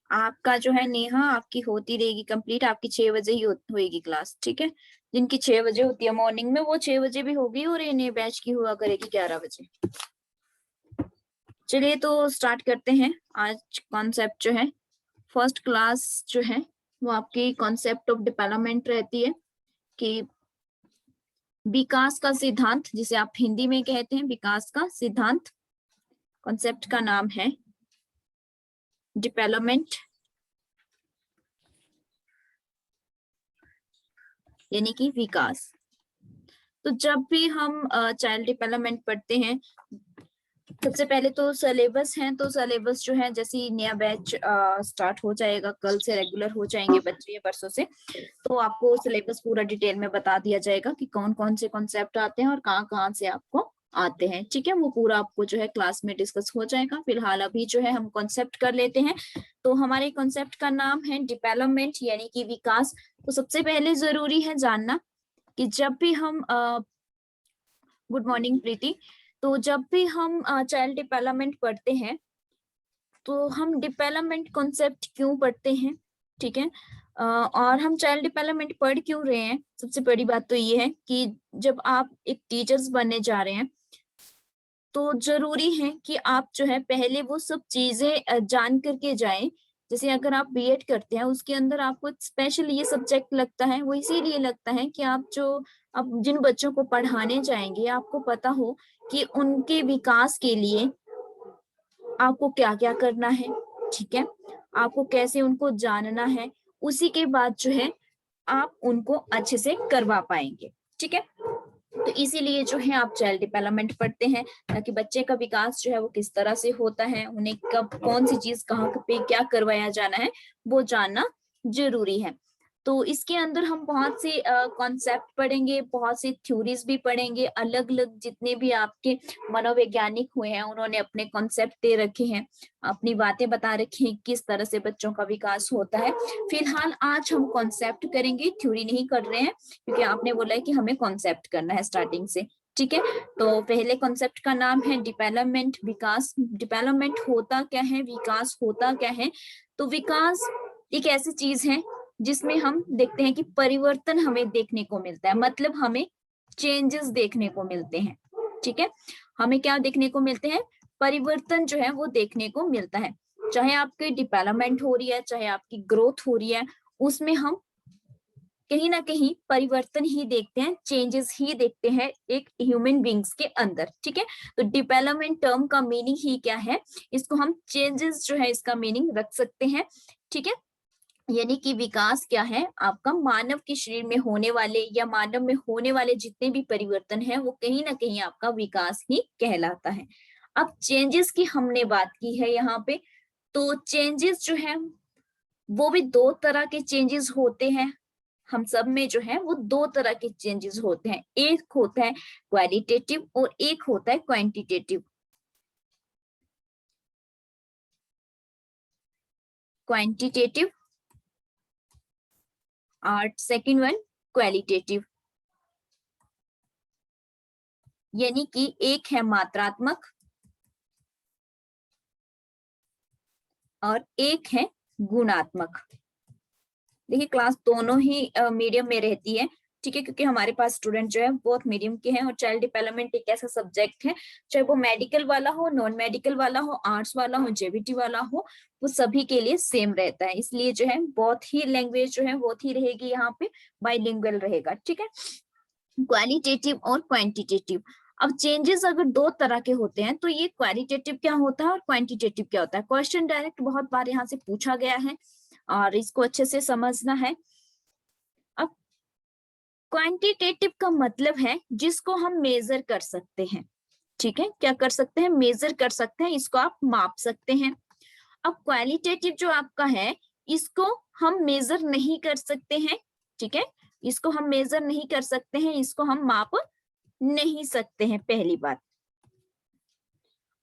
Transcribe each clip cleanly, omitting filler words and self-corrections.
आपका जो है नेहा, आपकी होती रहेगी कंप्लीट, आपकी 6 बजे ही होएगी क्लास, ठीक है। जिनकी 6 बजे होती है मॉर्निंग में, वो 6 बजे भी होगी, और ये नए बैच की हुआ करेगी 11 बजे। चलिए तो स्टार्ट करते हैं। आज कॉन्सेप्ट जो है, फर्स्ट क्लास जो है वो आपकी कॉन्सेप्ट ऑफ डेवलपमेंट रहती है, कि विकास का सिद्धांत, जिसे आप हिंदी में कहते हैं विकास का सिद्धांत। कॉन्सेप्ट का नाम है डेवलपमेंट, यानी कि विकास। तो जब भी हम चाइल्ड डेवलपमेंट पढ़ते हैं, सबसे पहले तो सिलेबस है, तो सिलेबस जो है, जैसे ही नया बैच स्टार्ट हो जाएगा, कल से रेगुलर हो जाएंगे बच्चे या परसों से, तो आपको सिलेबस पूरा डिटेल में बता दिया जाएगा कि कौन कौन से कॉन्सेप्ट आते हैं और कहाँ कहाँ से आपको आते हैं, ठीक है। वो पूरा आपको जो है क्लास में डिस्कस हो जाएगा। फिलहाल अभी जो है हम कॉन्सेप्ट कर लेते हैं। तो हमारे कॉन्सेप्ट का नाम है डेवलपमेंट, यानी कि विकास। तो सबसे पहले जरूरी है जानना कि जब भी हम गुड मॉर्निंग प्रीति, तो जब भी हम चाइल्ड डेवलपमेंट पढ़ते हैं, तो हम डेवलपमेंट कॉन्सेप्ट क्यों पढ़ते हैं, ठीक है। और हम चाइल्ड डेवलपमेंट पढ़ क्यों रहे हैं, सबसे बड़ी बात तो ये है कि जब आप एक टीचर्स बनने जा रहे हैं, तो जरूरी है कि आप जो है पहले वो सब चीजें जान करके जाएं। जैसे अगर आप बीएड करते हैं, उसके अंदर आपको स्पेशल ये सब्जेक्ट लगता है, वो इसीलिए लगता है कि आप जिन बच्चों को पढ़ाने जाएंगे, आपको पता हो कि उनके विकास के लिए आपको क्या क्या करना है, ठीक है। आपको कैसे उनको जानना है, उसी के बाद जो है आप उनको अच्छे से करवा पाएंगे, ठीक है। तो इसीलिए जो है आप चाइल्ड डेवलपमेंट पढ़ते हैं, ताकि बच्चे का विकास जो है वो किस तरह से होता है, उन्हें कब कौन सी चीज कहाँ पे क्या करवाया जाना है, वो जानना जरूरी है। तो इसके अंदर हम बहुत से कॉन्सेप्ट पढ़ेंगे, बहुत सी थ्योरीज भी पढ़ेंगे। अलग अलग जितने भी आपके मनोवैज्ञानिक हुए हैं, उन्होंने अपने कॉन्सेप्ट दे रखे हैं, अपनी बातें बता रखी हैं किस तरह से बच्चों का विकास होता है। फिलहाल आज हम कॉन्सेप्ट करेंगे, थ्योरी नहीं कर रहे हैं, क्योंकि आपने बोला है कि हमें कॉन्सेप्ट करना है स्टार्टिंग से, ठीक है। तो पहले कॉन्सेप्ट का नाम है डेवलपमेंट, विकास। डेवलपमेंट होता क्या है, विकास होता क्या है। तो विकास एक ऐसी चीज है जिसमें हम देखते हैं कि परिवर्तन हमें देखने को मिलता है, मतलब हमें चेंजेस देखने को मिलते हैं, ठीक है। हमें क्या देखने को मिलते हैं, परिवर्तन जो है वो देखने को मिलता है। चाहे आपकी डेवलपमेंट हो रही है, चाहे आपकी ग्रोथ हो रही है, उसमें हम कहीं ना कहीं परिवर्तन ही देखते हैं, चेंजेस ही देखते हैं एक ह्यूमन बींग्स के अंदर, ठीक है। तो डेवलपमेंट टर्म का मीनिंग ही क्या है, इसको हम चेंजेस जो है इसका मीनिंग रख सकते हैं, ठीक है। यानी कि विकास क्या है, आपका मानव के शरीर में होने वाले या मानव में होने वाले जितने भी परिवर्तन है, वो कहीं ना कहीं आपका विकास ही कहलाता है। अब चेंजेस की हमने बात की है यहाँ पे, तो चेंजेस जो है वो भी दो तरह के चेंजेस होते हैं। हम सब में जो है वो दो तरह के चेंजेस होते हैं, एक होता है क्वालिटेटिव और एक होता है क्वांटिटेटिव। क्वांटिटेटिव और सेकंड वन क्वालिटेटिव। यानी कि एक है मात्रात्मक और एक है गुणात्मक। देखिए क्लास दोनों ही मीडियम में रहती है, ठीक है, क्योंकि हमारे पास स्टूडेंट जो है बहुत मीडियम के हैं, और चाइल्ड डेवलपमेंट एक ऐसा सब्जेक्ट है, चाहे वो मेडिकल वाला हो, नॉन मेडिकल वाला हो, आर्ट्स वाला हो, जेबीटी वाला हो, वो सभी के लिए सेम रहता है। इसलिए जो है बहुत ही लैंग्वेज जो है बहुत ही रहेगी यहाँ पे, बाइलिंगुअल रहेगा, ठीक है। क्वालिटेटिव और क्वांटिटेटिव। अब चेंजेस अगर दो तरह के होते हैं, तो ये क्वालिटेटिव क्या होता है और क्वांटिटेटिव क्या होता है, क्वेश्चन डायरेक्ट बहुत बार यहाँ से पूछा गया है और इसको अच्छे से समझना है। अब क्वांटिटेटिव का मतलब है जिसको हम मेजर कर सकते हैं, ठीक है, क्या कर सकते हैं, मेजर कर सकते हैं, इसको आप माप सकते हैं। अब क्वालिटेटिव जो आपका है, इसको हम मेजर नहीं कर सकते हैं, ठीक है, इसको हम मेजर नहीं कर सकते हैं, इसको हम माप नहीं सकते हैं, पहली बात।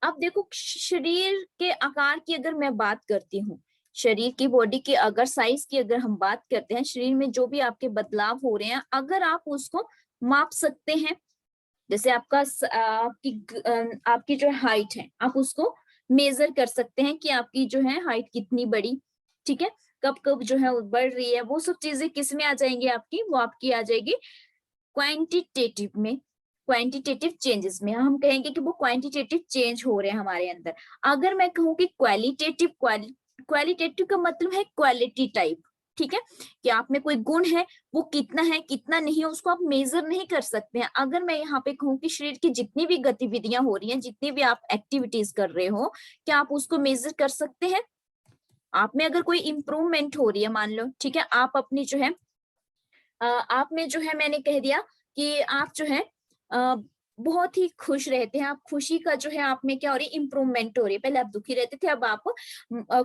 अब देखो शरीर के आकार की अगर मैं बात करती हूँ, शरीर की बॉडी की अगर साइज की अगर हम बात करते हैं, शरीर में जो भी आपके बदलाव हो रहे हैं, अगर आप उसको माप सकते हैं, जैसे आपकी जो हाइट है, आप उसको मेजर कर सकते हैं कि आपकी जो है हाइट कितनी बड़ी, ठीक है, कब कब जो है बढ़ रही है, वो सब चीजें किस में आ जाएंगी आपकी, वो आपकी आ जाएगी क्वांटिटेटिव में, क्वांटिटेटिव चेंजेस में। हम कहेंगे कि वो क्वांटिटेटिव चेंज हो रहे हैं हमारे अंदर। अगर मैं कहूँ कि क्वालिटेटिव, क्वालिटेटिव का मतलब है क्वालिटी टाइप, ठीक है, कि आप में कोई गुण है, वो कितना है कितना नहीं है उसको आप मेजर नहीं कर सकते हैं। अगर मैं यहाँ पे कहूँ कि शरीर की जितनी भी गतिविधियां हो रही हैं, जितनी भी आप एक्टिविटीज कर रहे हो, क्या आप उसको मेजर कर सकते हैं? आप में अगर कोई इंप्रूवमेंट हो रही है, मान लो, ठीक है, आप अपनी जो है आप में जो है, मैंने कह दिया कि आप जो है बहुत ही खुश रहते हैं, आप खुशी का जो है आप में क्या हो रही है, इंप्रूवमेंट हो रही है। पहले आप दुखी रहते थे, अब आप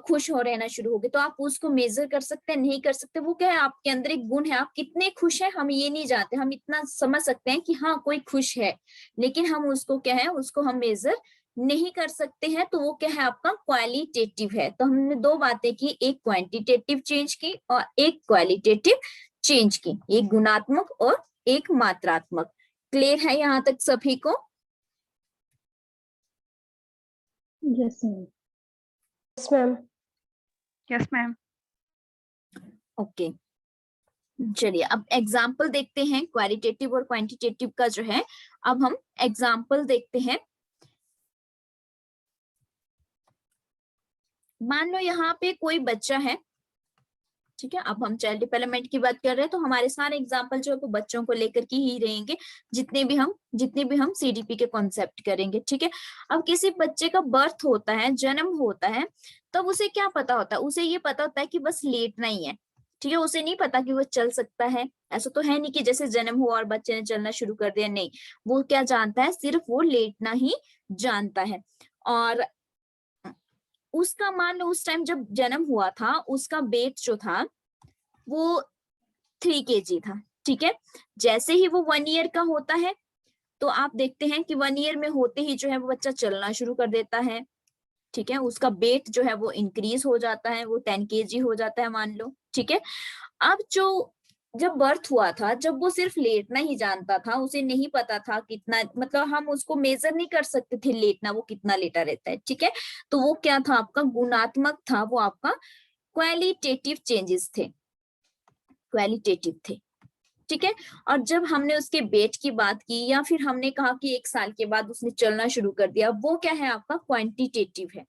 खुश हो रहना शुरू हो गए, तो आप उसको मेजर कर सकते हैं? नहीं कर सकते। वो क्या है, आपके अंदर एक गुण है, आप कितने खुश हैं हम ये नहीं जानते, हम इतना समझ सकते हैं कि हाँ कोई खुश है, लेकिन हम उसको क्या है, उसको हम मेजर नहीं कर सकते हैं। तो वो क्या है, आपका क्वालिटेटिव है। तो हमने दो बातें की, एक क्वांटिटेटिव चेंज की और एक क्वालिटेटिव चेंज की, एक गुणात्मक और एक मात्रात्मक। क्लियर है यहाँ तक सभी को? Yes ma'am. Yes ma'am. Yes ma'am. Okay, चलिए अब एग्जाम्पल देखते हैं क्वालिटेटिव और क्वांटिटेटिव का जो है। अब हम एग्जाम्पल देखते हैं। मान लो यहाँ पे कोई बच्चा है, ठीक है, अब हम चाइल्ड डेवलपमेंट की बात कर रहे हैं, तो हमारे सारे एग्जाम्पल जो है वो बच्चों को लेकर के ही रहेंगे, जितने भी हम सीडीपी के कॉन्सेप्ट करेंगे, ठीक है। अब किसी बच्चे का बर्थ होता है, जन्म होता है, तब उसे क्या पता होता है? उसे ये पता होता है कि बस लेटना ही है, ठीक है, उसे नहीं पता कि वो चल सकता है। ऐसा तो है नहीं कि जैसे जन्म हुआ और बच्चे ने चलना शुरू कर दिया, नहीं, वो क्या जानता है, सिर्फ वो लेटना ही जानता है। और उसका मान लो उस टाइम जब जन्म हुआ था, उसका वेट जो था वो 3 kg था, ठीक है। जैसे ही वो 1 ईयर का होता है, तो आप देखते हैं कि 1 ईयर में होते ही जो है वो बच्चा चलना शुरू कर देता है, ठीक है, उसका वेट जो है वो इंक्रीज हो जाता है, वो 10 kg हो जाता है मान लो, ठीक है। अब जो जब बर्थ हुआ था, जब वो सिर्फ लेटना ही जानता था, उसे नहीं पता था कितना, मतलब हम उसको मेजर नहीं कर सकते थे लेटना, वो कितना लेटा रहता है, ठीक है। तो वो क्या था, आपका गुणात्मक था, वो आपका क्वालिटेटिव चेंजेस थे, क्वालिटेटिव थे, ठीक है। और जब हमने उसके वेट की बात की, या फिर हमने कहा कि 1 साल के बाद उसने चलना शुरू कर दिया, वो क्या है, आपका क्वांटिटेटिव है।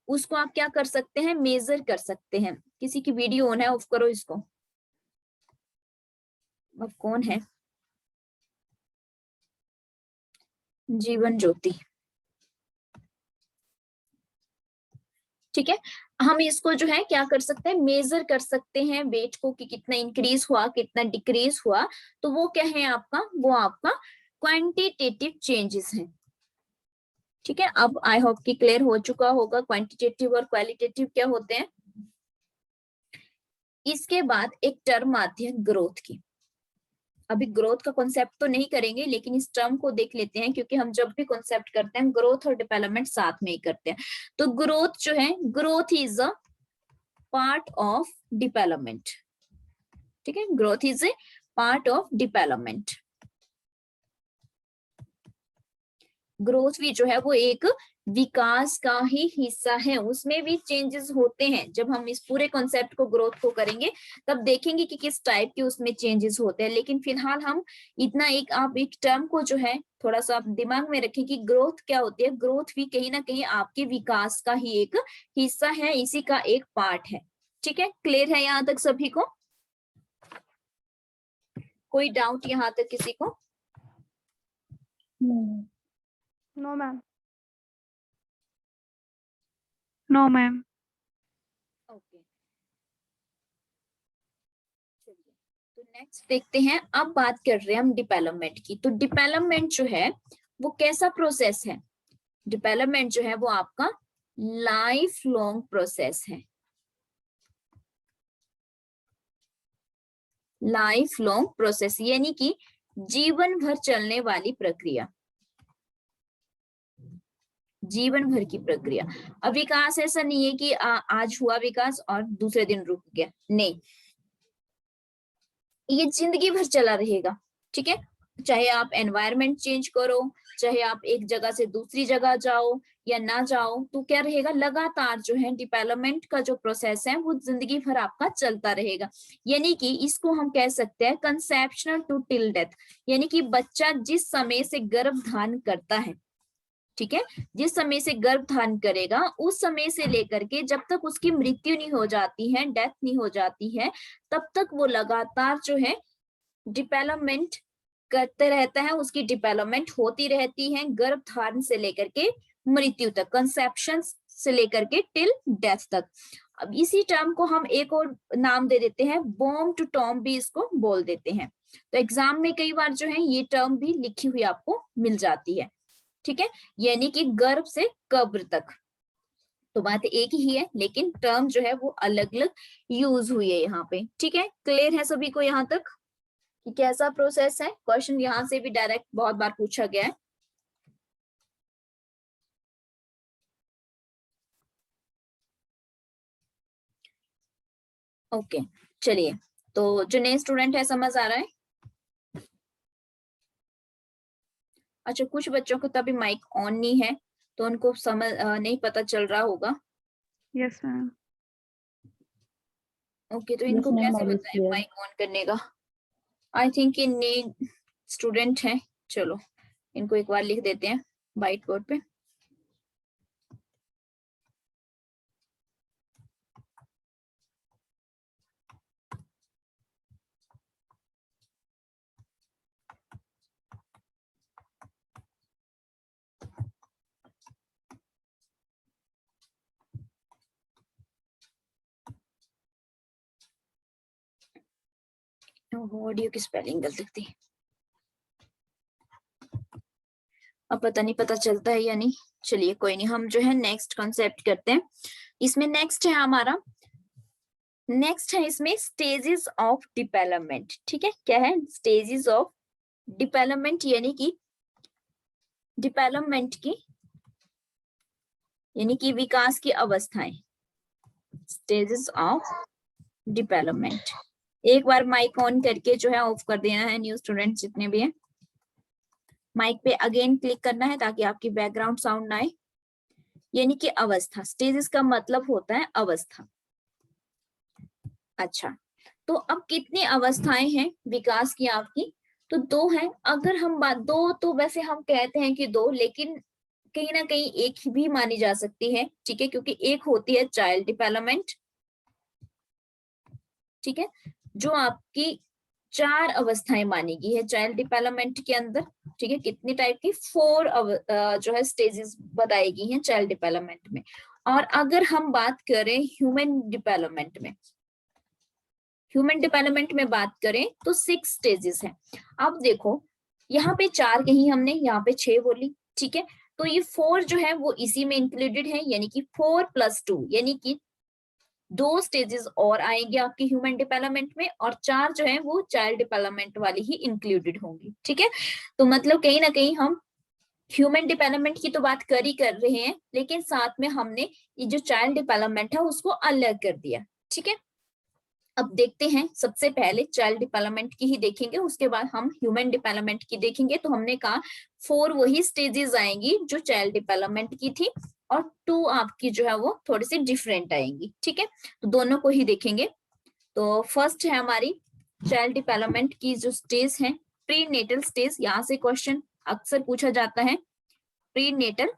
उसको आप क्या कर सकते हैं, मेजर कर सकते हैं। किसी की वीडियो ऑन है, ऑफ करो इसको। अब कौन है, जीवन ज्योति, ठीक है। हम इसको जो है क्या कर सकते हैं, मेजर कर सकते हैं वेट को, कि कितना इंक्रीज हुआ, कितना डिक्रीज हुआ। तो वो क्या है आपका, वो आपका क्वांटिटेटिव चेंजेस है, ठीक है। अब आई होप कि क्लियर हो चुका होगा क्वांटिटेटिव और क्वालिटेटिव क्या होते हैं। इसके बाद एक टर्म आती है ग्रोथ की। अभी ग्रोथ का कॉन्सेप्ट तो नहीं करेंगे, लेकिन इस टर्म को देख लेते हैं, क्योंकि हम जब भी कॉन्सेप्ट करते हैं ग्रोथ और डेवलपमेंट साथ में ही करते हैं। तो ग्रोथ जो है, growth is a part of development, ठीक है, growth is a part of development. Growth भी जो है वो एक विकास का ही हिस्सा है, उसमें भी चेंजेस होते हैं। जब हम इस पूरे कॉन्सेप्ट को, ग्रोथ को करेंगे, तब देखेंगे कि किस टाइप के उसमें चेंजेस होते हैं। लेकिन फिलहाल हम इतना आप एक टर्म को जो है थोड़ा सा आप दिमाग में रखें कि ग्रोथ क्या होती है। ग्रोथ भी कहीं ना कहीं आपके विकास का ही एक हिस्सा है, इसी का एक पार्ट है, ठीक है। क्लियर है यहाँ तक सभी को? कोई डाउट यहाँ तक किसी को? No ma'am. No ma'am. Okay, चलिए तो नेक्स्ट देखते हैं। अब बात कर रहे हैं हम डेवलपमेंट की। तो डेवलपमेंट जो है वो कैसा प्रोसेस है? डेवलपमेंट जो है वो आपका लाइफ लॉन्ग प्रोसेस है, लाइफ लॉन्ग प्रोसेस, यानी कि जीवन भर चलने वाली प्रक्रिया, जीवन भर की प्रक्रिया। अब विकास ऐसा नहीं है कि आज हुआ विकास और दूसरे दिन रुक गया, नहीं, ये जिंदगी भर चला रहेगा, ठीक है। चाहे आप एनवायरनमेंट चेंज करो, चाहे आप एक जगह से दूसरी जगह जाओ या ना जाओ, तो क्या रहेगा, लगातार जो है डेवलपमेंट का जो प्रोसेस है वो जिंदगी भर आपका चलता रहेगा। यानी कि इसको हम कह सकते हैं कंसेप्शनल टू टिल डेथ, यानी कि बच्चा जिस समय से गर्भ धारण करता है, ठीक है, जिस समय से गर्भ धारण करेगा उस समय से लेकर के जब तक उसकी मृत्यु नहीं हो जाती है, डेथ नहीं हो जाती है, तब तक वो लगातार जो है डेवलपमेंट करते रहता है, उसकी डेवलपमेंट होती रहती है गर्भ धारण से लेकर के मृत्यु तक, कंसेप्शन से लेकर के टिल डेथ तक। अब इसी टर्म को हम एक और नाम दे देते हैं, बॉर्न टू टॉम भी इसको बोल देते हैं। तो एग्जाम में कई बार जो है ये टर्म भी लिखी हुई आपको मिल जाती है, ठीक है, यानी कि गर्भ से कब्र तक। तो बात एक ही है लेकिन टर्म जो है वो अलग अलग यूज हुई है यहाँ पे, ठीक है। क्लियर है सभी को यहाँ तक कि कैसा प्रोसेस है? क्वेश्चन यहाँ से भी डायरेक्ट बहुत बार पूछा गया है। ओके चलिए, तो जो नए स्टूडेंट है समझ आ रहा है? अच्छा, कुछ बच्चों को तभी माइक ऑन नहीं है तो उनको समझ नहीं पता चल रहा होगा। Yes, ma'am. ओके, तो इनको Yes, ma'am, कैसे all is बताएं clear. माइक ऑन करने का? आई थिंक ये नए स्टूडेंट है, चलो इनको एक बार लिख देते हैं व्हाइट बोर्ड पे। ऑडियो की स्पेलिंग गलत लिख दी, अब पता नहीं पता चलता है या नहीं। चलिए कोई नहीं, हम जो है नेक्स्ट कॉन्सेप्ट करते हैं। इसमें नेक्स्ट है हमारा, नेक्स्ट है इसमें स्टेजेस ऑफ डेवलपमेंट, ठीक है। क्या है? स्टेजेस ऑफ डेवलपमेंट, यानी कि डेवलपमेंट की, यानी कि विकास की अवस्थाएं, स्टेजेस ऑफ डेवलपमेंट। एक बार माइक ऑन करके जो है ऑफ कर देना है, न्यू स्टूडेंट जितने भी हैं। माइक पे अगेन क्लिक करना है ताकि आपकी बैकग्राउंड साउंड ना आए। यानी कि अवस्था, स्टेजेस का मतलब होता है अवस्था। अच्छा, तो अब कितनी अवस्थाएं हैं विकास की आपकी? तो दो है। अगर हम बात दो, तो वैसे हम कहते हैं कि दो, लेकिन कहीं ना कहीं एक भी मानी जा सकती है, ठीक है, क्योंकि एक होती है चाइल्ड डेवलपमेंट, ठीक है, जो आपकी 4 अवस्थाएं मानी गई है चाइल्ड डेवलपमेंट के अंदर, ठीक है। कितनी टाइप की? 4 जो है स्टेजेस बताई गई हैं चाइल्ड डेवलपमेंट में। और अगर हम बात करें ह्यूमन डेवलपमेंट में, ह्यूमन डेवलपमेंट में बात करें तो 6 स्टेजेस हैं। अब देखो, यहाँ पे 4 कही हमने, यहाँ पे 6 बोली, ठीक है। तो ये 4 जो है वो इसी में इंक्लूडेड है, यानी कि 4 + 2, यानी कि 2 स्टेजेस और आएंगे आपके ह्यूमन डेवलपमेंट में, और 4 जो है वो चाइल्ड डेवलपमेंट वाली ही इंक्लूडेड होंगी, ठीक है। तो मतलब कहीं ना कहीं हम ह्यूमन डेवलपमेंट की तो बात कर ही कर रहे हैं, लेकिन साथ में हमने ये जो चाइल्ड डेवलपमेंट है उसको अलग कर दिया, ठीक है। अब देखते हैं, सबसे पहले चाइल्ड डेवलपमेंट की ही देखेंगे, उसके बाद हम ह्यूमन डेवलपमेंट की देखेंगे। तो हमने कहा 4 वही स्टेजेस आएंगी जो चाइल्ड डेवलपमेंट की थी, और 2 आपकी जो है वो थोड़ी सी डिफरेंट आएंगी, ठीक है। तो दोनों को ही देखेंगे। तो फर्स्ट है हमारी चाइल्ड डेवलपमेंट की जो स्टेज है, प्री नेटल स्टेज। यहाँ से क्वेश्चन अक्सर पूछा जाता है, प्री नेटल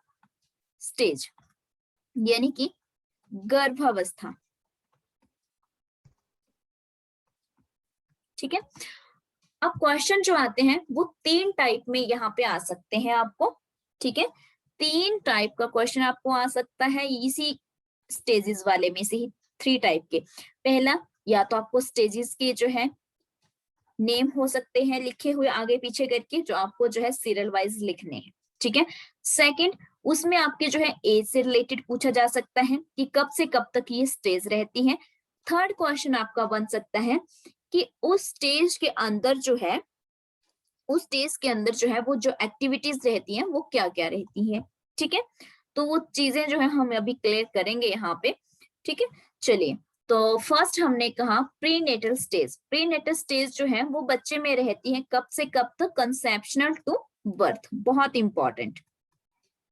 स्टेज यानी कि गर्भावस्था, ठीक है। अब क्वेश्चन जो आते हैं वो 3 टाइप में यहाँ पे आ सकते हैं आपको, ठीक है। 3 टाइप का क्वेश्चन आपको आ सकता है इसी स्टेजेस वाले में से ही, 3 टाइप के। पहला, या तो आपको स्टेजेस के जो है नेम हो सकते हैं लिखे हुए आगे पीछे करके, जो आपको जो है सीरियल वाइज लिखने हैं, ठीक है। सेकंड, उसमें आपके जो है एज से रिलेटेड पूछा जा सकता है कि कब से कब तक ये स्टेज रहती है। थर्ड क्वेश्चन आपका बन सकता है कि उस स्टेज के अंदर जो है, उस स्टेज के अंदर जो है वो जो एक्टिविटीज रहती हैं वो क्या क्या रहती हैं, ठीक है। तो वो चीजें जो है हम अभी क्लियर करेंगे यहाँ पे, ठीक है। चलिए, तो फर्स्ट हमने कहा प्रीनेटल स्टेज। प्रीनेटल स्टेज जो है वो बच्चे में रहती है कब से कब तक? कंसेप्शनल टू बर्थ, बहुत इंपॉर्टेंट,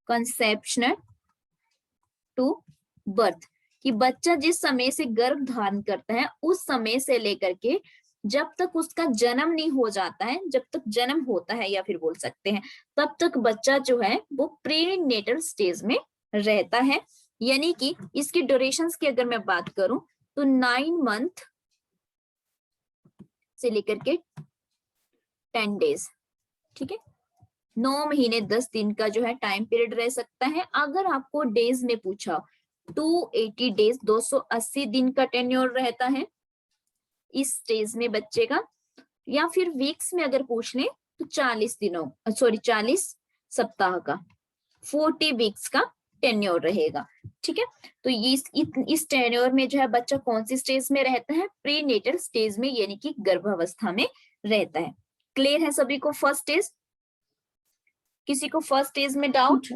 कंसेप्शनल टू बर्थ, कि बच्चा जिस समय से गर्भ धारण करता है उस समय से लेकर के जब तक उसका जन्म नहीं हो जाता है, जब तक जन्म होता है या फिर बोल सकते हैं तब तक बच्चा जो है वो प्रीनेटल स्टेज में रहता है। यानी कि इसकी ड्यूरेशंस की अगर मैं बात करूं तो 9 मंथ से लेकर के 10 डेज, ठीक है, 9 महीने 10 दिन का जो है टाइम पीरियड रह सकता है। अगर आपको डेज में पूछा 280 डेज, 280 दिन का टेन्योर रहता है इस स्टेज में बच्चे का। या फिर वीक्स में अगर पूछ ले तो 40 दिनों, सॉरी 40 सप्ताह का, 40 वीक्स का टेन्योर रहेगा, ठीक है। तो ये इस टेन्योर में जो है बच्चा कौन सी स्टेज में रहता है? प्रीनेटल स्टेज में, यानी कि गर्भावस्था में रहता है। क्लियर है सभी को फर्स्ट स्टेज? किसी को फर्स्ट स्टेज में डाउट?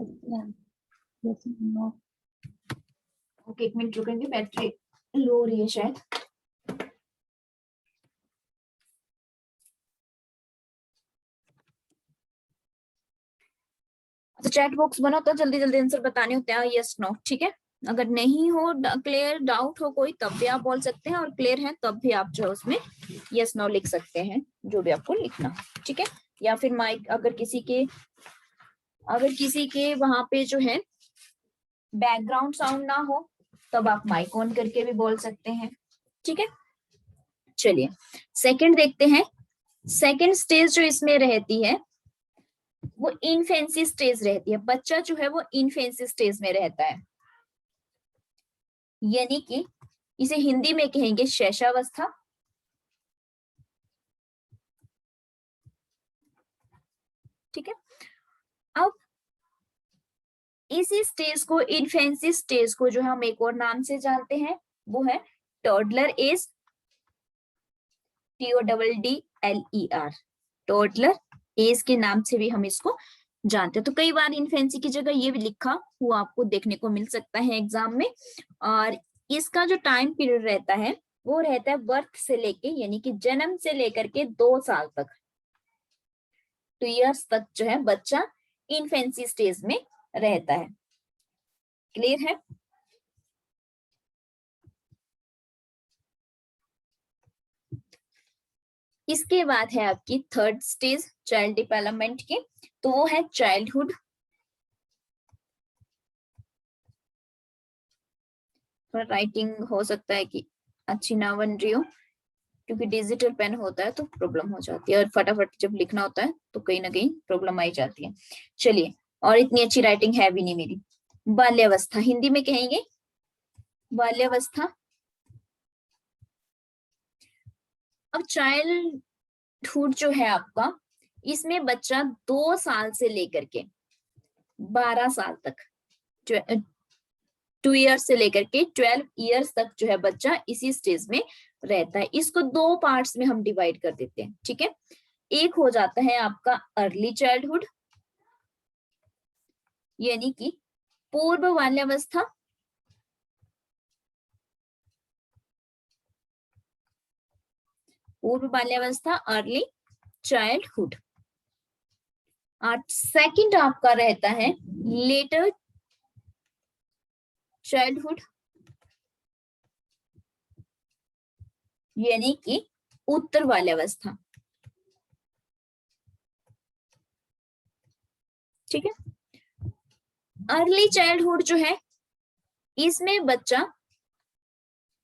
ओके, एक मिनट रुकेंगे, बैटरी लो हो रही है शायद। तो चैट बॉक्स बना तो जल्दी जल्दी आंसर बताने होते हैं, यस नो, ठीक है। अगर नहीं हो क्लियर, डाउट हो कोई, तब भी आप बोल सकते हैं, और क्लियर है तब भी आप जो है उसमें यस नो लिख सकते हैं, जो भी आपको लिखना, ठीक है। या फिर माइक अगर किसी के वहां पे जो है बैकग्राउंड साउंड ना हो तब आप माइक ऑन करके भी बोल सकते हैं, ठीक है। चलिए सेकंड देखते हैं। सेकंड स्टेज जो इसमें रहती है वो इन्फेंसी स्टेज रहती है। बच्चा जो है वो इन्फेंसी स्टेज में रहता है, यानी कि इसे हिंदी में कहेंगे शैशवावस्था, ठीक है। अब इसी स्टेज को, इन्फेंसी स्टेज को जो हम एक और नाम से जानते हैं वो है toddler age, TODDLER, toddler age के नाम से भी हम इसको जानते हैं। तो कई बार इन्फेंसी की जगह ये भी लिखा हुआ आपको देखने को मिल सकता है एग्जाम में। और इसका जो टाइम पीरियड रहता है वो रहता है बर्थ से लेके, यानी कि जन्म से लेकर के 2 साल तक, 2 इयर्स तक जो है बच्चा इन्फेंसी स्टेज में रहता है। क्लियर है? इसके बाद है आपकी थर्ड स्टेज चाइल्ड डेवलपमेंट की, तो वो है चाइल्डहुड। राइटिंग हो सकता है कि अच्छी ना बन रही हो, क्योंकि डिजिटल पेन होता है तो प्रॉब्लम हो जाती है, और फटाफट जब लिखना होता है तो कहीं ना कहीं प्रॉब्लम आई जाती है। चलिए, और इतनी अच्छी राइटिंग है भी नहीं मेरी। बाल्यावस्था हिंदी में कहेंगे बाल्यावस्था। अब चाइल्डहुड जो है आपका, इसमें बच्चा 2 साल से लेकर के 12 साल तक, 2 इयर्स से लेकर के 12 इयर्स तक जो है बच्चा इसी स्टेज में रहता है। इसको 2 पार्ट्स में हम डिवाइड कर देते हैं, ठीक है। एक हो जाता है आपका अर्ली चाइल्डहुड, यानी कि पूर्व बाल्यावस्था, पूर्व बाल्यावस्था, अर्ली चाइल्डहुड। और सेकंड आपका रहता है लेटर चाइल्डहुड, यानी कि उत्तर बाल्यावस्था, ठीक है। अर्ली चाइल्डहुड जो है इसमें बच्चा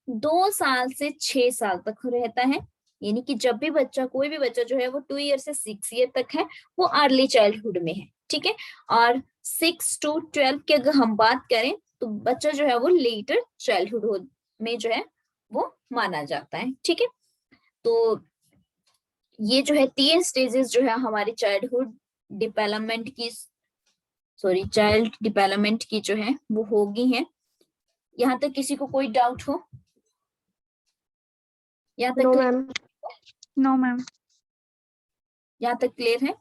2 साल से 6 साल तक रहता है, यानी कि जब भी बच्चा, कोई भी बच्चा जो है वो 2 ईयर से 6 ईयर तक है वो अर्ली चाइल्डहुड में है, ठीक है। और 6 to 12 की अगर हम बात करें तो बच्चा जो है वो लेटर चाइल्डहुड में जो है वो माना जाता है, ठीक है। तो ये जो है 3 स्टेजेस जो है हमारी चाइल्डहुड डेवलपमेंट की, सॉरी चाइल्ड डेवलपमेंट की जो है वो होगी है। यहाँ तक किसी को कोई डाउट हो? यहाँ तक नो मैम। No, ma'am. यहाँ तक क्लियर है?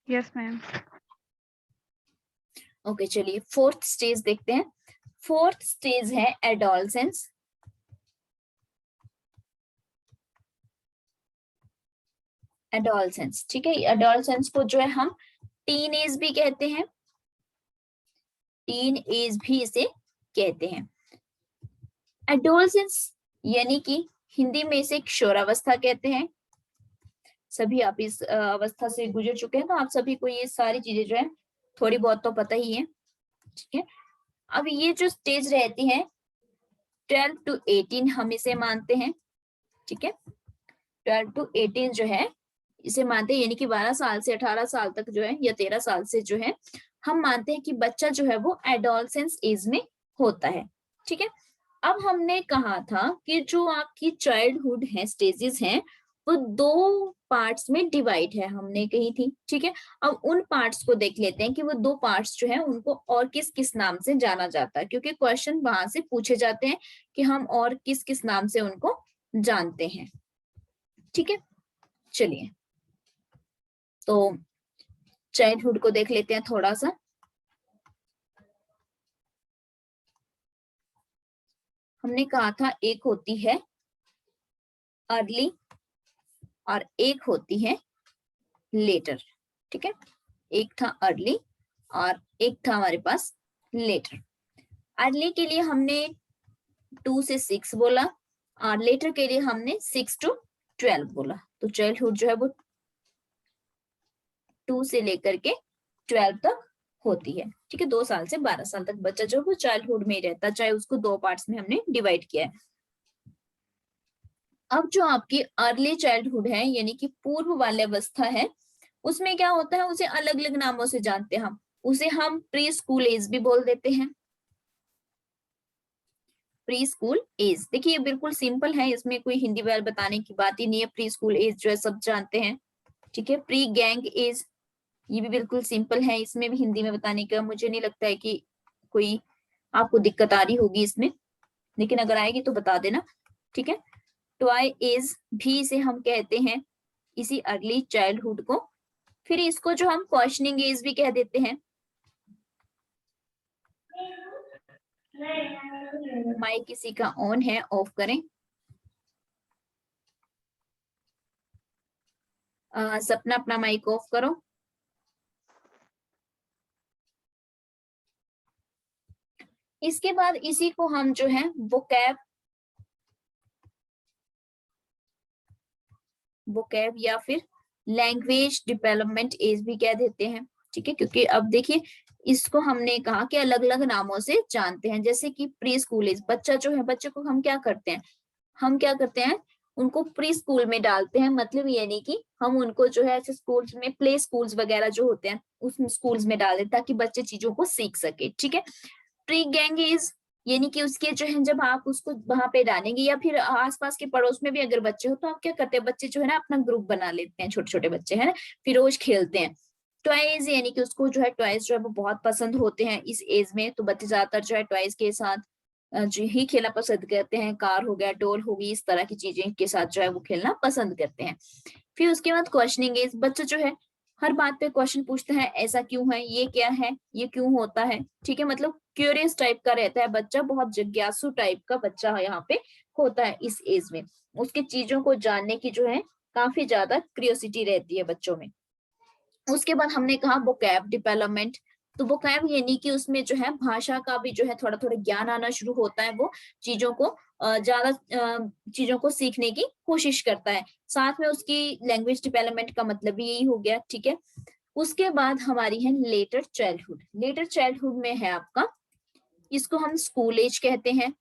Yes, ma'am. ओके चलिए फोर्थ स्टेज देखते हैं। फोर्थ स्टेज है एडोलसेंस। एडोलसेंस, ठीक है, एडोलसेंस को जो है हम टीन एज भी कहते हैं, टीन एज भी इसे कहते हैं। एडोलसेंस यानी कि हिंदी में इसे किशोरावस्था कहते हैं। सभी आप इस अवस्था से गुजर चुके हैं, तो आप सभी को ये सारी चीजें जो है थोड़ी बहुत तो पता ही है, ठीक है। अब ये जो स्टेज रहती है 12 to 18 हम इसे मानते हैं, ठीक है। 12 to 18 जो है इसे मानते हैं, यानी कि 12 साल से 18 साल तक जो है, या 13 साल से जो है हम मानते हैं कि बच्चा जो है वो एडोलसेंस एज में होता है, ठीक है। अब हमने कहा था कि जो आपकी चाइल्डहुड है, स्टेजेस हैं, वो 2 पार्ट्स में डिवाइड है, हमने कही थी, ठीक है। अब उन पार्ट्स को देख लेते हैं कि वो 2 पार्ट्स जो है उनको और किस किस नाम से जाना जाता है, क्योंकि क्वेश्चन वहां से पूछे जाते हैं कि हम और किस किस नाम से उनको जानते हैं, ठीक है। चलिए तो चाइल्डहुड को देख लेते हैं थोड़ा सा। हमने कहा था एक होती है अर्ली और एक होती है लेटर, ठीक है। एक था अर्ली और एक था हमारे पास लेटर। अर्ली के लिए हमने 2 से 6 बोला और लेटर के लिए हमने 6 to 12 बोला। तो चाइल्डहुड जो है वो 2 से लेकर के 12 तक होती है, ठीक है। 2 साल से 12 साल तक बच्चा जो है वो चाइल्डहुड में ही रहता है, चाहे उसको 2 पार्ट्स में हमने डिवाइड किया है। अब जो आपकी अर्ली चाइल्डहुड है, यानी कि पूर्व बाल्यावस्था है, उसमें क्या होता है, उसे अलग अलग नामों से जानते हैं हम। उसे हम प्री स्कूल एज भी बोल देते हैं, प्री स्कूल एज। देखिए ये बिल्कुल सिंपल है, इसमें कोई हिंदी वर्ड बताने की बात ही नहीं है। प्री स्कूल एज जो है सब जानते हैं, ठीक है। प्री गैंग एज, ये भी बिल्कुल सिंपल है, इसमें भी हिंदी में बताने का मुझे नहीं लगता है कि कोई आपको दिक्कत आ रही होगी इसमें, लेकिन अगर आएगी तो बता देना, ठीक है। ट्वाई एज भी इसे हम कहते हैं, इसी अर्ली चाइल्डहुड को। फिर इसको जो हम क्वेश्चनिंग एज भी कह देते हैं। माइक किसी का ऑन है, ऑफ करें। सपना अपना माइक ऑफ करो। इसके बाद इसी को हम जो है वोकैब या फिर लैंग्वेज डेवलपमेंट एज भी कह देते हैं, ठीक है। क्योंकि अब देखिए इसको हमने कहा कि अलग अलग नामों से जानते हैं। जैसे कि प्री स्कूल एज, बच्चा जो है, बच्चे को हम क्या करते हैं, उनको प्री स्कूल में डालते हैं। मतलब यानी कि हम उनको जो है ऐसे स्कूल्स में, प्ले स्कूल्स वगैरह जो होते हैं उस स्कूल्स में डाल देते हैं ताकि बच्चे चीजों को सीख सके, ठीक है। प्री गैंग एज यानी कि उसके जो है, जब आप उसको वहां पे डालेंगे या फिर आसपास के पड़ोस में भी अगर बच्चे हो तो आप क्या करते हैं, बच्चे जो है ना अपना ग्रुप बना लेते हैं, छोटे छोटे बच्चे है ना, फिर रोज खेलते हैं। टॉयज यानी कि उसको जो है टॉयज जो है वो बहुत पसंद होते हैं इस एज में, तो बच्चे ज्यादातर जो है टॉयज के साथ जो ही खेलना पसंद करते हैं। कार हो गया, डॉल होगी, इस तरह की चीजें के साथ जो है वो खेलना पसंद करते हैं। फिर उसके बाद क्वेश्चनिंग एज, बच्चा जो है हर बात पे क्वेश्चन पूछता है, ऐसा क्यों है, ये क्या है, ये क्यों होता है, ठीक है। मतलब क्यूरियस टाइप का रहता है बच्चा, बहुत जिज्ञासु टाइप का बच्चा यहाँ पे होता है इस एज में। उसके चीजों को जानने की जो है काफी ज्यादा क्यूरियोसिटी रहती है बच्चों में। उसके बाद हमने कहा वोकैब डेवलपमेंट। तो वोकैब यानी कि उसमें जो है भाषा का भी जो है थोड़ा थोड़ा ज्ञान आना शुरू होता है, वो चीजों को ज्यादा चीजों को सीखने की कोशिश करता है। साथ में उसकी लैंग्वेज डेवलपमेंट का मतलब भी यही हो गया, ठीक है। उसके बाद हमारी है लेटर चाइल्डहुड। लेटर चाइल्डहुड में है आपका, इसको हम स्कूल एज कहते हैं।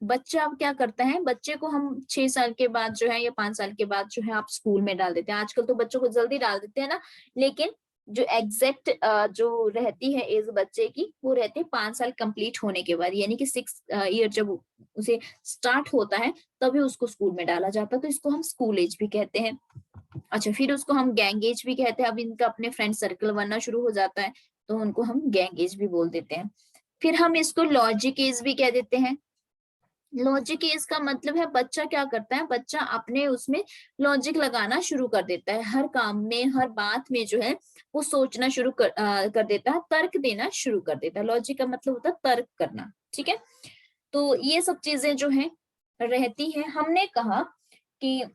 बच्चा अब क्या करता है, बच्चे को हम 6 साल के बाद जो है या 5 साल के बाद जो है आप स्कूल में डाल देते हैं। आजकल तो बच्चों को जल्दी डाल देते हैं ना, लेकिन जो एग्जैक्ट जो रहती है एज बच्चे की, वो रहती है 5 साल कंप्लीट होने के बाद, यानी कि 6 ईयर जब उसे स्टार्ट होता है तभी उसको स्कूल में डाला जाता है। तो इसको हम स्कूल एज भी कहते हैं। अच्छा, फिर उसको हम गैंग एज भी कहते हैं। अब इनका अपने फ्रेंड सर्कल बनना शुरू हो जाता है तो उनको हम गैंग एज भी बोल देते हैं। फिर हम इसको लॉजिक एज भी कह देते हैं। लॉजिक इसका मतलब है बच्चा क्या करता है, बच्चा अपने उसमें लॉजिक लगाना शुरू कर देता है, हर काम में हर बात में जो है वो सोचना शुरू कर देता है, तर्क देना शुरू कर देता है। लॉजिक का मतलब होता है तर्क करना, ठीक है। तो ये सब चीजें जो है रहती है। हमने कहा कि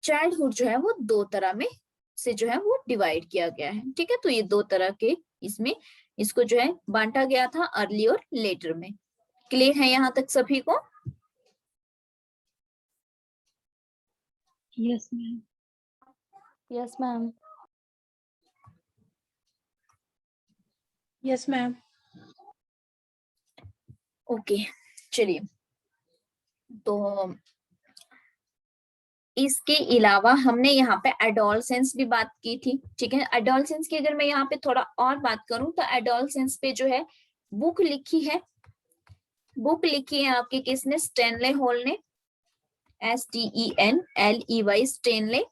चाइल्डहुड जो है वो दो तरह में से जो है वो डिवाइड किया गया है, ठीक है। तो ये दो तरह के इसमें इसको जो है बांटा गया था, अर्ली और लेटर में। क्लियर है यहाँ तक सभी को? Yes ma'am. Yes ma'am. Yes ma'am. Okay, चलिए। तो इसके अलावा हमने यहाँ पे एडोलसेंस भी बात की थी, ठीक है। एडोलसेंस की अगर मैं यहाँ पे थोड़ा और बात करूं तो एडोलसेंस पे जो है बुक लिखी है, आपके किसने, स्टैनले हॉल ने, STENLEY, स्टैनले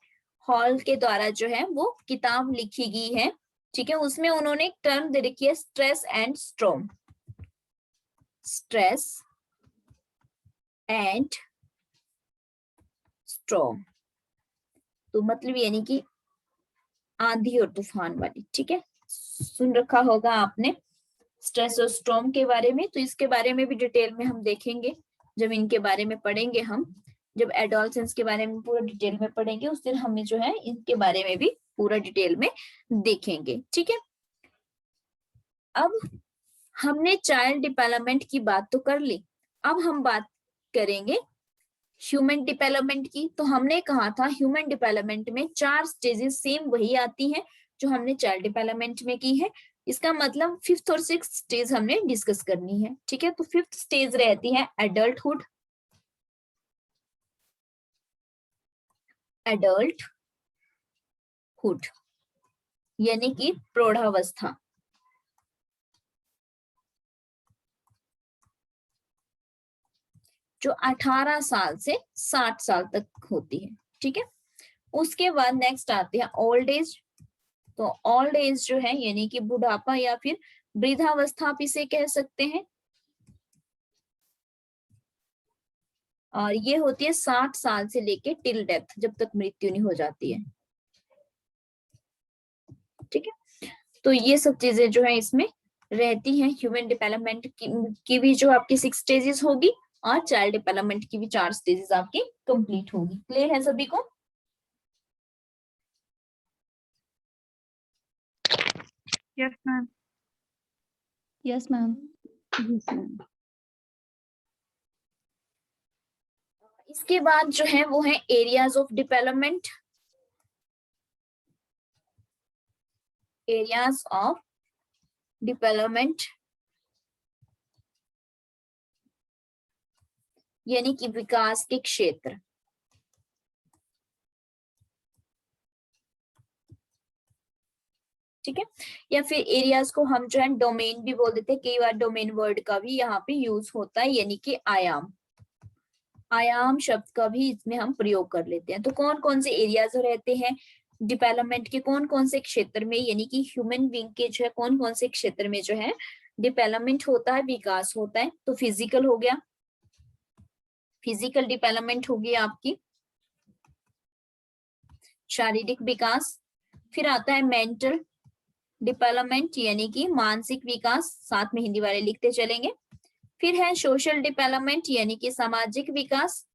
हॉल के द्वारा जो है वो किताब लिखी गई है, ठीक है। उसमें उन्होंने एक टर्म दे रखी है, stress and storm, stress and storm. तो मतलब यानी कि आंधी और तूफान वाली, ठीक है। सुन रखा होगा आपने स्ट्रेस और स्ट्रॉम के बारे में। तो इसके बारे में भी डिटेल में हम देखेंगे जब इनके बारे में पढ़ेंगे। हम जब एडोलसेंस के बारे में पूरा डिटेल में पढ़ेंगे उस दिन हमें जो है इनके बारे में भी पूरा डिटेल में देखेंगे, ठीक है। अब हमने चाइल्ड डेवलपमेंट की बात तो कर ली, अब हम बात करेंगे ह्यूमन डेवलपमेंट की। तो हमने कहा था ह्यूमन डेवलपमेंट में 4 स्टेजेस सेम वही आती हैं जो हमने चाइल्ड डेवलपमेंट में की है। इसका मतलब 5th और 6th स्टेज हमने डिस्कस करनी है, ठीक है। तो 5th स्टेज रहती है एडल्टहुड, यानी कि प्रौढ़ावस्था। जो 18 साल से 60 साल तक होती है, ठीक है। उसके बाद नेक्स्ट आती है ओल्ड एज। तो ओल्ड एज जो है यानी कि बुढ़ापा या फिर वृद्धावस्था आप इसे कह सकते हैं, और ये होती है 60 साल से लेके टिल डेथ, जब तक मृत्यु नहीं हो जाती है, ठीक है। तो ये सब चीजें जो है इसमें रहती हैं। ह्यूमन डेवलपमेंट की भी जो आपकी 6 स्टेजेस होगी और चाइल्ड डेवलपमेंट की भी 4 स्टेजेस आपकी कंप्लीट होगी। क्लियर है सभी को? Yes, ma'am. Yes ma'am. Yes ma'am. इसके बाद जो है वो है areas of development. Areas of development यानी कि विकास के क्षेत्र, ठीक है। या फिर एरियाज को हम जो है डोमेन भी बोल देते हैं, कई बार डोमेन वर्ड का भी यहाँ पे यूज होता है, यानी कि आयाम, आयाम शब्द का भी इसमें हम प्रयोग कर लेते हैं। तो कौन कौन से एरियाज रहते हैं डेवलपमेंट के, कौन कौन से क्षेत्र में, यानी कि ह्यूमन बीइंग के जो है कौन कौन से क्षेत्र में जो है डेवलपमेंट होता है, विकास होता है। तो फिजिकल हो गया, फिजिकल डेवलपमेंट होगी आपकी, शारीरिक विकास। फिर आता है मेंटल डेवलपमेंट यानी कि मानसिक विकास, साथ में हिंदी वाले लिखते चलेंगे। फिर है सोशल डेवलपमेंट यानी कि सामाजिक विकास।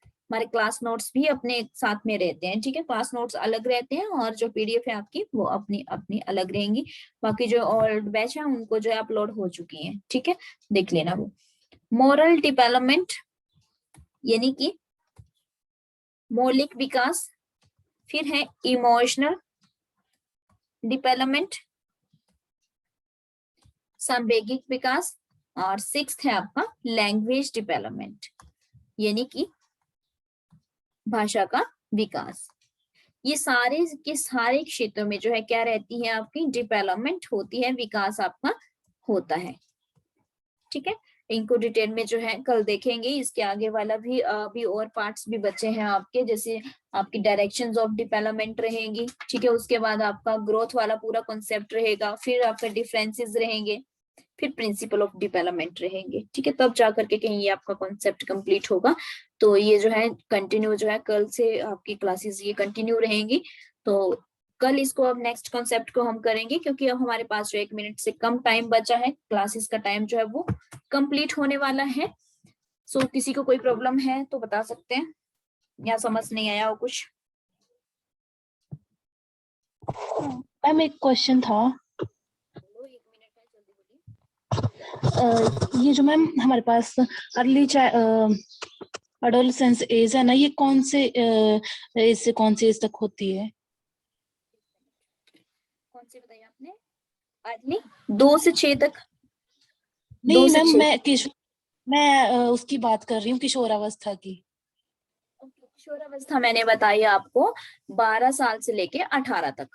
हमारे क्लास नोट्स भी अपने साथ में रहते हैं, ठीक है। क्लास नोट्स अलग रहते हैं और जो PDF है आपकी वो अपनी अपनी अलग रहेंगी। बाकी जो ओल्ड बैच है उनको जो है अपलोड हो चुकी है, ठीक है, देख लेना वो। मोरल डेवलपमेंट यानी कि मौलिक विकास। फिर है इमोशनल डेवलपमेंट, सांवेगिक विकास। और 6th है आपका लैंग्वेज डेवलपमेंट यानी कि भाषा का विकास। ये सारे के सारे क्षेत्रों में जो है क्या रहती है आपकी डेवलपमेंट होती है, विकास आपका होता है, ठीक है। इनको डिटेल में जो है कल देखेंगे। इसके आगे वाला भी और पार्ट्स भी बचे हैं आपके, जैसे आपकी डायरेक्शंस ऑफ डेवलपमेंट रहेंगी, ठीक है। उसके बाद आपका ग्रोथ वाला पूरा कॉन्सेप्ट रहेगा, फिर आपका डिफरेंसेस रहेंगे, फिर प्रिंसिपल ऑफ डेवलपमेंट रहेंगे, ठीक है। तब जा करके कहीं ये आपका कॉन्सेप्ट कंप्लीट होगा। तो ये जो है कंटिन्यू जो है कल से आपकी क्लासेस ये कंटिन्यू रहेंगी। तो कल इसको अब नेक्स्ट कॉन्सेप्ट को हम करेंगे, क्योंकि अब हमारे पास जो 1 मिनट से कम टाइम बचा है, क्लासेस का टाइम जो है वो कंप्लीट होने वाला है। सो किसी को कोई प्रॉब्लम है तो बता सकते हैं, या समझ नहीं आया हो कुछ? मैम एक क्वेश्चन था। 1 मिनट है, जल्दी बोलिए। ये जो मैम हमारे पास अर्ली एडोलेसेंस एज है ना, ये कौन से एज से कौन सी एज तक होती है? कौन सी बताई आपने? अर्ली 2 से 6 तक। नहीं 2 से मैम, 6। मैं उसकी बात कर रही हूँ, किशोरावस्था की। किशोरावस्था मैंने बताई आपको 12 साल से लेके 18 तक।